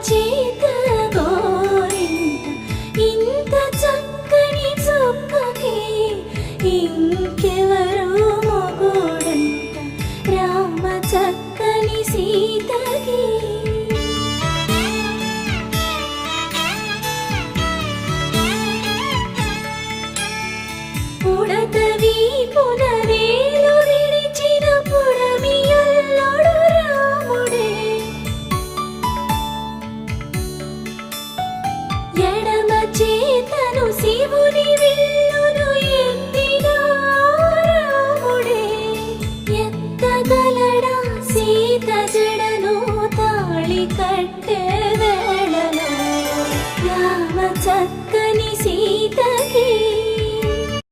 చేత గోరింట ఇంత చక్కని చుక్కకి ఇంకెవరు మొగుడంట రామ చక్కని సీతకి. ఉడ